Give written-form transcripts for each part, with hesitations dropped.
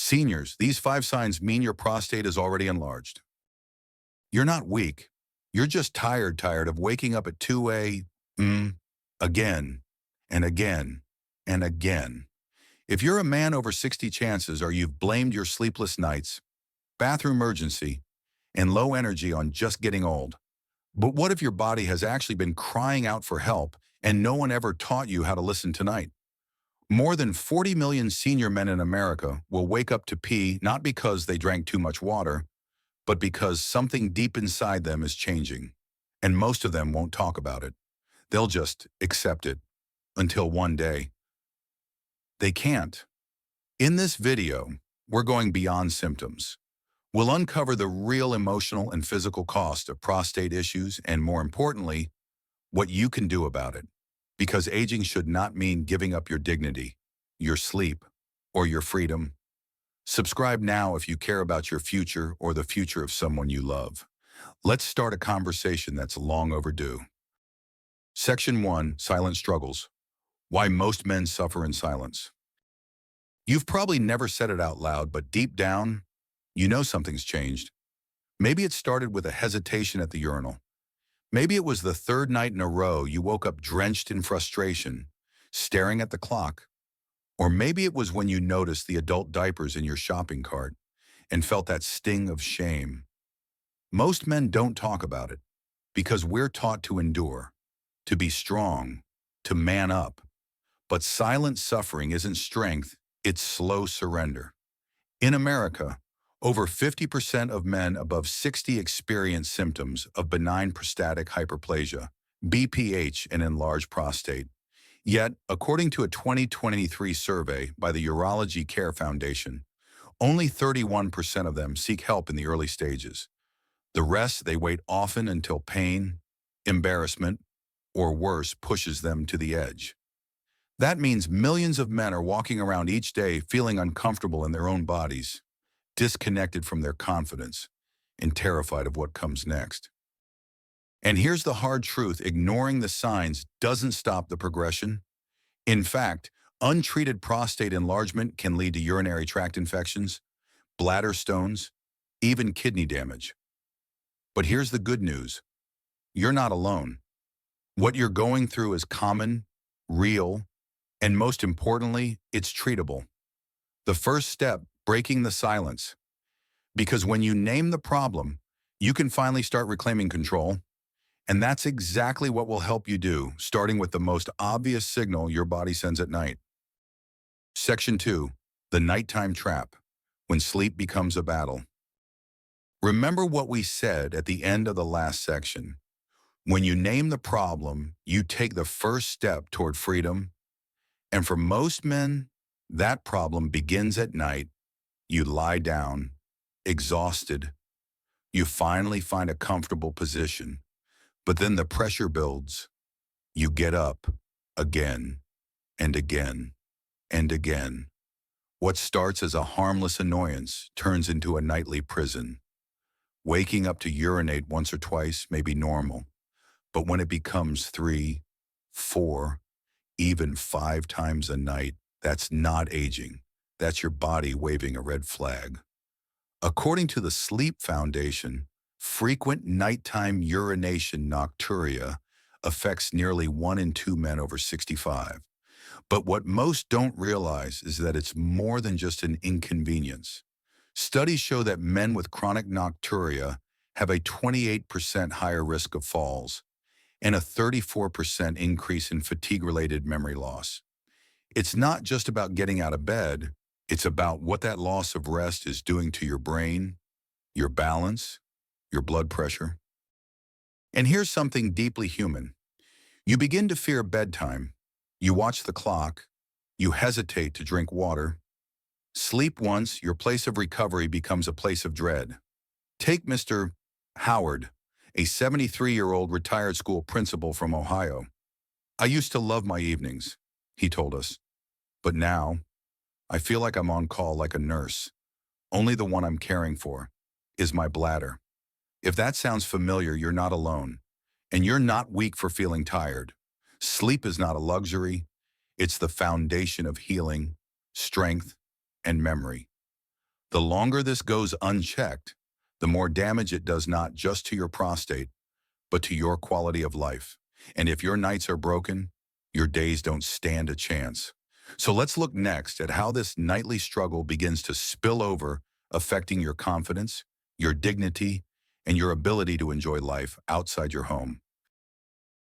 Seniors, these 5 signs mean your prostate is already enlarged. You're not weak. You're just tired of waking up at 2 a.m. again and again and again. If you're a man over 60, chances are you've blamed your sleepless nights, bathroom emergency, and low energy on just getting old. But what if your body has actually been crying out for help and no one ever taught you how to listen tonight? More than 40 million senior men in America will wake up to pee not because they drank too much water, but because something deep inside them is changing. And most of them won't talk about it. They'll just accept it until one day they can't. In this video, we're going beyond symptoms. We'll uncover the real emotional and physical cost of prostate issues and, more importantly, what you can do about it. Because aging should not mean giving up your dignity, your sleep, or your freedom. Subscribe now if you care about your future or the future of someone you love. Let's start a conversation that's long overdue. Section 1, Silent Struggles. Why most men suffer in silence. You've probably never said it out loud, but deep down, you know something's changed. Maybe it started with a hesitation at the urinal. Maybe it was the third night in a row you woke up drenched in frustration, staring at the clock. Or maybe it was when you noticed the adult diapers in your shopping cart and felt that sting of shame. Most men don't talk about it because we're taught to endure, to be strong, to man up. But silent suffering isn't strength, it's slow surrender. In America, over 50% of men above 60 experience symptoms of benign prostatic hyperplasia, BPH, and enlarged prostate. Yet, according to a 2023 survey by the Urology Care Foundation, only 31% of them seek help in the early stages. The rest, they wait often until pain, embarrassment, or worse, pushes them to the edge. That means millions of men are walking around each day feeling uncomfortable in their own bodies, disconnected from their confidence, and terrified of what comes next. And here's the hard truth: ignoring the signs doesn't stop the progression. In fact, untreated prostate enlargement can lead to urinary tract infections, bladder stones, even kidney damage. But here's the good news: you're not alone. What you're going through is common, real, and most importantly, it's treatable. The first step: breaking the silence. Because when you name the problem, you can finally start reclaiming control. And that's exactly what will help you do, starting with the most obvious signal your body sends at night. Section 2, the nighttime trap, when sleep becomes a battle. Remember what we said at the end of the last section. When you name the problem, you take the first step toward freedom. And for most men, that problem begins at night. You lie down, exhausted. You finally find a comfortable position. But then the pressure builds. You get up again and again and again. What starts as a harmless annoyance turns into a nightly prison. Waking up to urinate once or twice may be normal, but when it becomes 3, 4, even 5 times a night, that's not aging. That's your body waving a red flag. According to the Sleep Foundation, frequent nighttime urination nocturia affects nearly 1 in 2 men over 65. But what most don't realize is that it's more than just an inconvenience. Studies show that men with chronic nocturia have a 28% higher risk of falls and a 34% increase in fatigue-related memory loss. It's not just about getting out of bed, it's about what that loss of rest is doing to your brain, your balance, your blood pressure. And here's something deeply human. You begin to fear bedtime. You watch the clock. You hesitate to drink water. Sleep once, your place of recovery becomes a place of dread. Take Mr. Howard, a 73-year-old retired school principal from Ohio. "I used to love my evenings," he told us. "But now, I feel like I'm on call like a nurse. Only the one I'm caring for is my bladder." If that sounds familiar, you're not alone. And you're not weak for feeling tired. Sleep is not a luxury. It's the foundation of healing, strength, and memory. The longer this goes unchecked, the more damage it does not just to your prostate, but to your quality of life. And if your nights are broken, your days don't stand a chance. So let's look next at how this nightly struggle begins to spill over, affecting your confidence, your dignity, and your ability to enjoy life outside your home.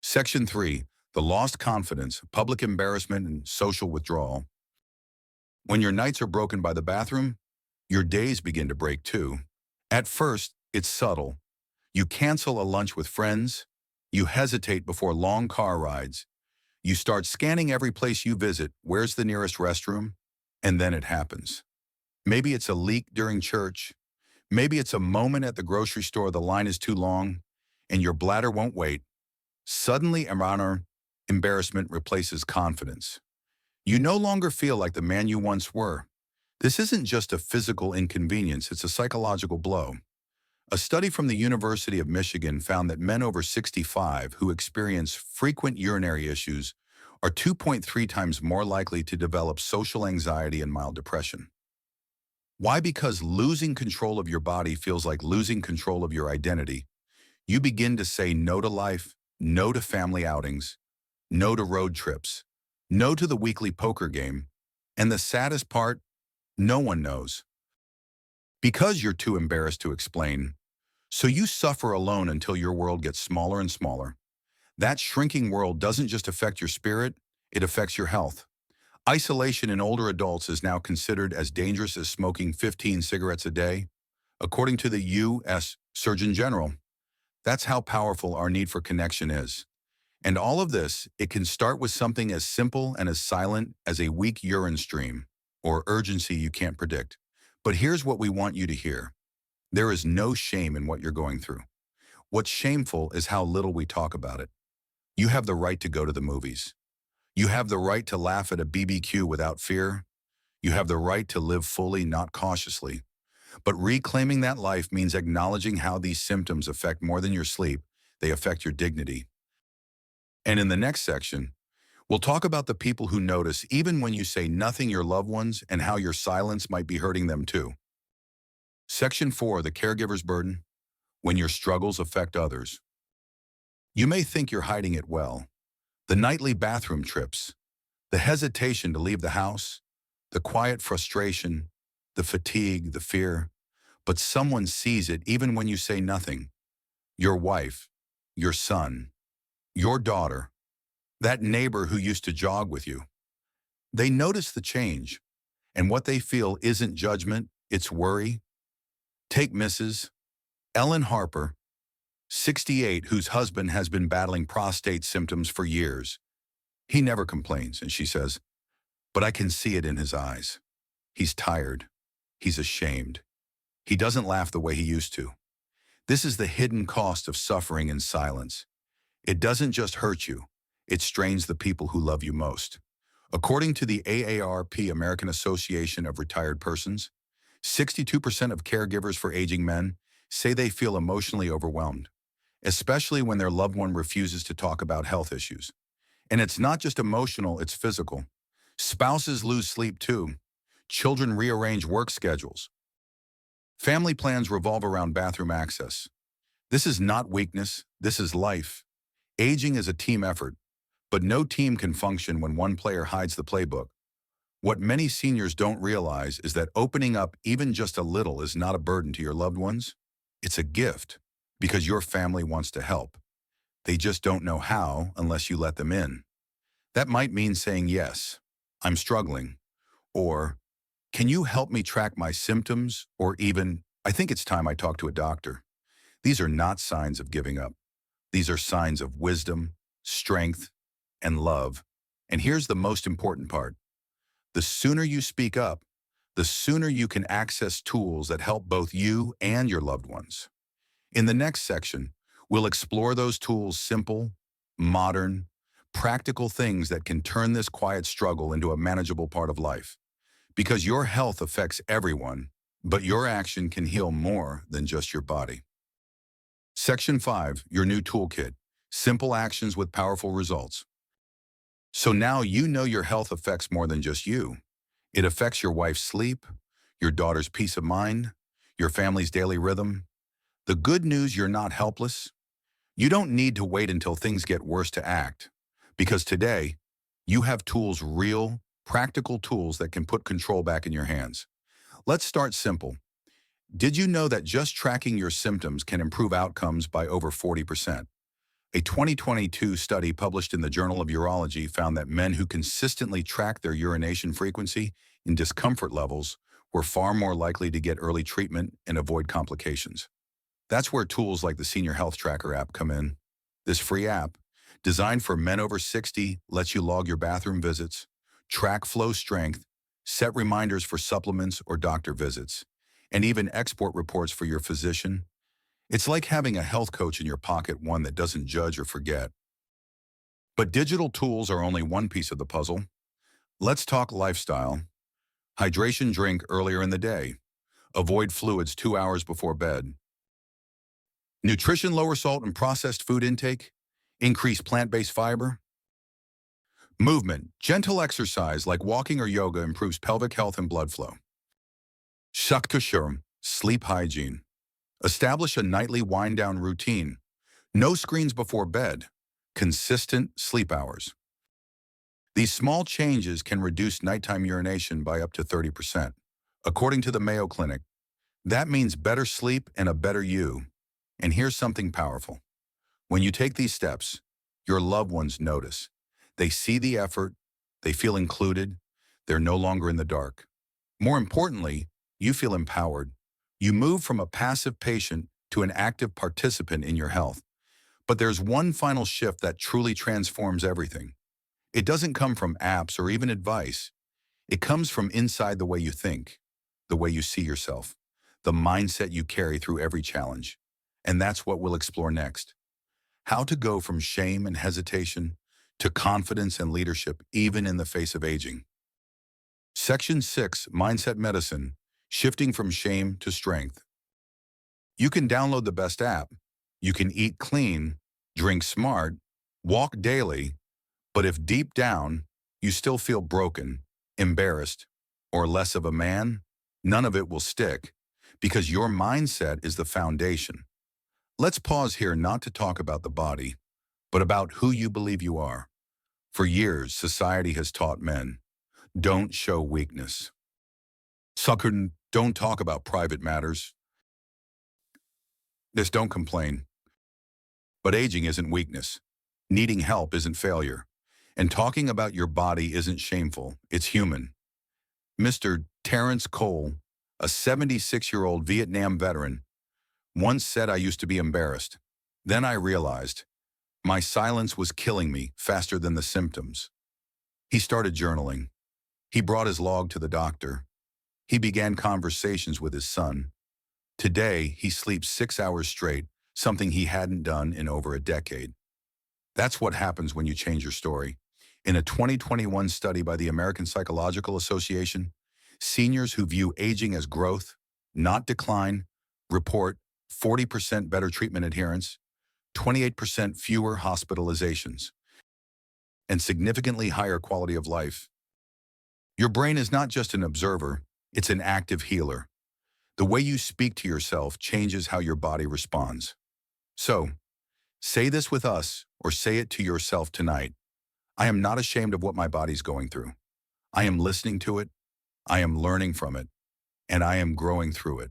Section 3, the lost confidence, public embarrassment, and social withdrawal. When your nights are broken by the bathroom, your days begin to break too. At first, it's subtle. You cancel a lunch with friends. You hesitate before long car rides. You start scanning every place you visit. Where's the nearest restroom? And then it happens. Maybe it's a leak during church. Maybe it's a moment at the grocery store the line is too long and your bladder won't wait. Suddenly, embarrassment replaces confidence. You no longer feel like the man you once were. This isn't just a physical inconvenience, it's a psychological blow. A study from the University of Michigan found that men over 65 who experience frequent urinary issues are 2.3 times more likely to develop social anxiety and mild depression. Why? Because losing control of your body feels like losing control of your identity. You begin to say no to life, no to family outings, no to road trips, no to the weekly poker game, and the saddest part, no one knows. Because you're too embarrassed to explain, so you suffer alone until your world gets smaller and smaller. That shrinking world doesn't just affect your spirit, it affects your health. Isolation in older adults is now considered as dangerous as smoking 15 cigarettes a day, according to the U.S. Surgeon General. That's how powerful our need for connection is. And all of this, it can start with something as simple and as silent as a weak urine stream or urgency you can't predict. But here's what we want you to hear. There is no shame in what you're going through. What's shameful is how little we talk about it. You have the right to go to the movies. You have the right to laugh at a BBQ without fear. You have the right to live fully, not cautiously. But reclaiming that life means acknowledging how these symptoms affect more than your sleep. They affect your dignity. And in the next section, we'll talk about the people who notice even when you say nothing, your loved ones, and how your silence might be hurting them too. Section 4, the caregiver's burden, when your struggles affect others. You may think you're hiding it well. The nightly bathroom trips, the hesitation to leave the house, the quiet frustration, the fatigue, the fear. But someone sees it even when you say nothing. Your wife, your son, your daughter, that neighbor who used to jog with you. They notice the change, and what they feel isn't judgment, it's worry. Take Mrs. Ellen Harper, 68, whose husband has been battling prostate symptoms for years. He never complains, and she says, but I can see it in his eyes. He's tired. He's ashamed. He doesn't laugh the way he used to. This is the hidden cost of suffering in silence. It doesn't just hurt you, it strains the people who love you most. According to the AARP, American Association of Retired Persons, 62% of caregivers for aging men say they feel emotionally overwhelmed, especially when their loved one refuses to talk about health issues. And it's not just emotional, it's physical. Spouses lose sleep too. Children rearrange work schedules. Family plans revolve around bathroom access. This is not weakness, this is life. Aging is a team effort, but no team can function when one player hides the playbook. What many seniors don't realize is that opening up even just a little is not a burden to your loved ones. It's a gift, because your family wants to help. They just don't know how unless you let them in. That might mean saying, yes, I'm struggling, or can you help me track my symptoms, or even, I think it's time I talk to a doctor. These are not signs of giving up. These are signs of wisdom, strength, and love. And here's the most important part. The sooner you speak up, the sooner you can access tools that help both you and your loved ones. In the next section, we'll explore those tools, simple, modern, practical things that can turn this quiet struggle into a manageable part of life. Because your health affects everyone, but your action can heal more than just your body. Section 5, your new toolkit, simple actions with powerful results. So now you know your health affects more than just you. It affects your wife's sleep, your daughter's peace of mind, your family's daily rhythm. The good news, you're not helpless. You don't need to wait until things get worse to act, because today, you have tools, real, practical tools that can put control back in your hands. Let's start simple. Did you know that just tracking your symptoms can improve outcomes by over 40%? A 2022 study published in the Journal of Urology found that men who consistently tracked their urination frequency and discomfort levels were far more likely to get early treatment and avoid complications. That's where tools like the Senior Health Tracker app come in. This free app, designed for men over 60, lets you log your bathroom visits, track flow strength, set reminders for supplements or doctor visits, and even export reports for your physician. It's like having a health coach in your pocket, one that doesn't judge or forget. But digital tools are only one piece of the puzzle. Let's talk lifestyle. Hydration, drink earlier in the day. Avoid fluids 2 hours before bed. Nutrition, lower salt and processed food intake. Increase plant-based fiber. Movement, gentle exercise like walking or yoga improves pelvic health and blood flow. Shaktashuram, sleep hygiene. Establish a nightly wind-down routine. No screens before bed. Consistent sleep hours. These small changes can reduce nighttime urination by up to 30%. According to the Mayo Clinic, that means better sleep and a better you. And here's something powerful. When you take these steps, your loved ones notice. They see the effort, they feel included, they're no longer in the dark. More importantly, you feel empowered. You move from a passive patient to an active participant in your health. But there's one final shift that truly transforms everything. It doesn't come from apps or even advice. It comes from inside the way you think, the way you see yourself, the mindset you carry through every challenge. And that's what we'll explore next. How to go from shame and hesitation to confidence and leadership, even in the face of aging. Section 6, Mindset Medicine, Shifting from Shame to Strength. You can download the best app. You can eat clean, drink smart, walk daily, but if deep down you still feel broken, embarrassed, or less of a man, none of it will stick, because your mindset is the foundation. Let's pause here not to talk about the body, but about who you believe you are. For years, society has taught men, don't show weakness. Sucker, don't talk about private matters. Just don't complain. But aging isn't weakness. Needing help isn't failure. And talking about your body isn't shameful, it's human. Mr. Terrence Cole, a 76-year-old Vietnam veteran, once said, "I used to be embarrassed. Then I realized my silence was killing me faster than the symptoms." He started journaling. He brought his log to the doctor. He began conversations with his son. Today, he sleeps 6 hours straight, something he hadn't done in over a decade. That's what happens when you change your story. In a 2021 study by the American Psychological Association, seniors who view aging as growth, not decline, report 40% better treatment adherence, 28% fewer hospitalizations, and significantly higher quality of life. Your brain is not just an observer, it's an active healer. The way you speak to yourself changes how your body responds. So, say this with us, or say it to yourself tonight. I am not ashamed of what my body's going through. I am listening to it, I am learning from it, and I am growing through it.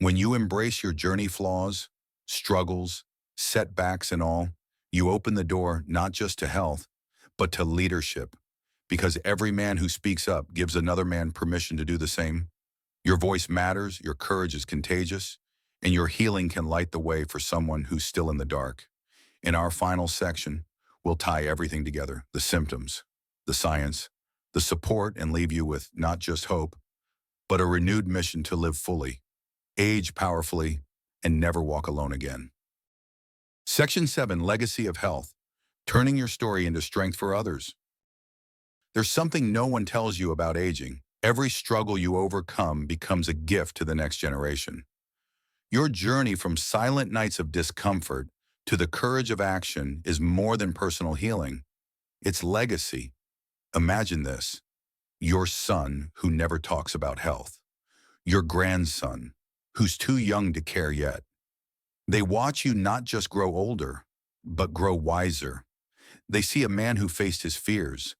When you embrace your journey, flaws, struggles, setbacks, and all, you open the door not just to health, but to leadership. Because every man who speaks up gives another man permission to do the same. Your voice matters, your courage is contagious, and your healing can light the way for someone who's still in the dark. In our final section, we'll tie everything together, the symptoms, the science, the support, and leave you with not just hope, but a renewed mission to live fully, age powerfully, and never walk alone again. Section 7, Legacy of Health, Turning Your Story into Strength for Others. There's something no one tells you about aging. Every struggle you overcome becomes a gift to the next generation. Your journey from silent nights of discomfort to the courage of action is more than personal healing. It's legacy. Imagine this, your son who never talks about health, your grandson, who's too young to care yet. They watch you not just grow older, but grow wiser. They see a man who faced his fears,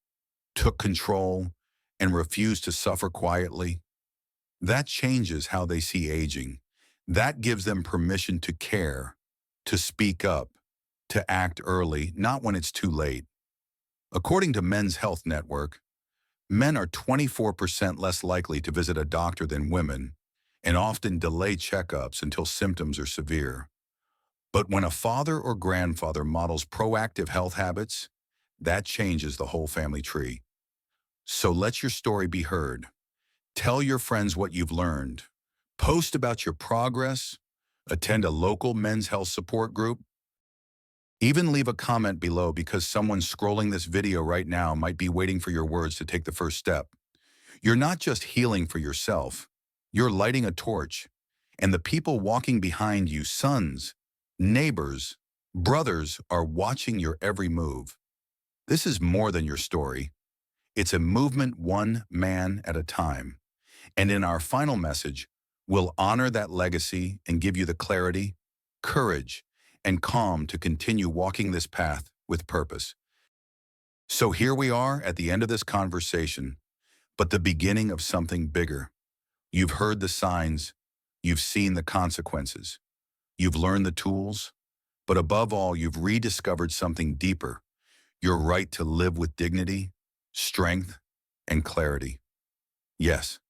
took control, and refused to suffer quietly. That changes how they see aging. That gives them permission to care, to speak up, to act early, not when it's too late. According to Men's Health Network, men are 24% less likely to visit a doctor than women and often delay checkups until symptoms are severe. But when a father or grandfather models proactive health habits, that changes the whole family tree. So let your story be heard. Tell your friends what you've learned. Post about your progress. Attend a local men's health support group. Even leave a comment below because someone scrolling this video right now might be waiting for your words to take the first step. You're not just healing for yourself. You're lighting a torch. And the people walking behind you, sons, neighbors, brothers, are watching your every move. This is more than your story. It's a movement one man at a time. And in our final message, we'll honor that legacy and give you the clarity, courage, and calm to continue walking this path with purpose. So here we are at the end of this conversation, but the beginning of something bigger. You've heard the signs, you've seen the consequences, you've learned the tools, but above all, you've rediscovered something deeper, your right to live with dignity, strength, and clarity. Yes,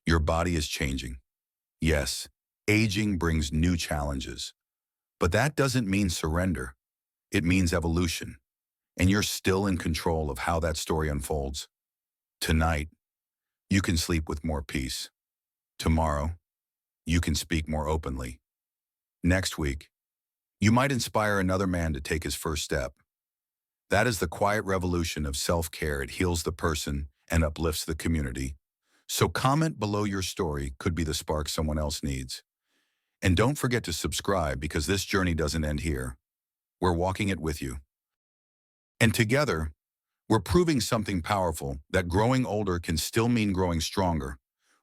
your body is changing. Yes, aging brings new challenges. But that doesn't mean surrender. It means evolution. And you're still in control of how that story unfolds. Tonight, you can sleep with more peace. Tomorrow, you can speak more openly. Next week, you might inspire another man to take his first step. That is the quiet revolution of self-care. It heals the person and uplifts the community. So comment below your story could be the spark someone else needs. And don't forget to subscribe because this journey doesn't end here. We're walking it with you. And together, we're proving something powerful, that growing older can still mean growing stronger,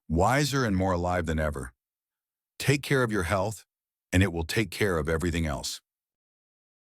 wiser, and more alive than ever. Take care of your health, and it will take care of everything else.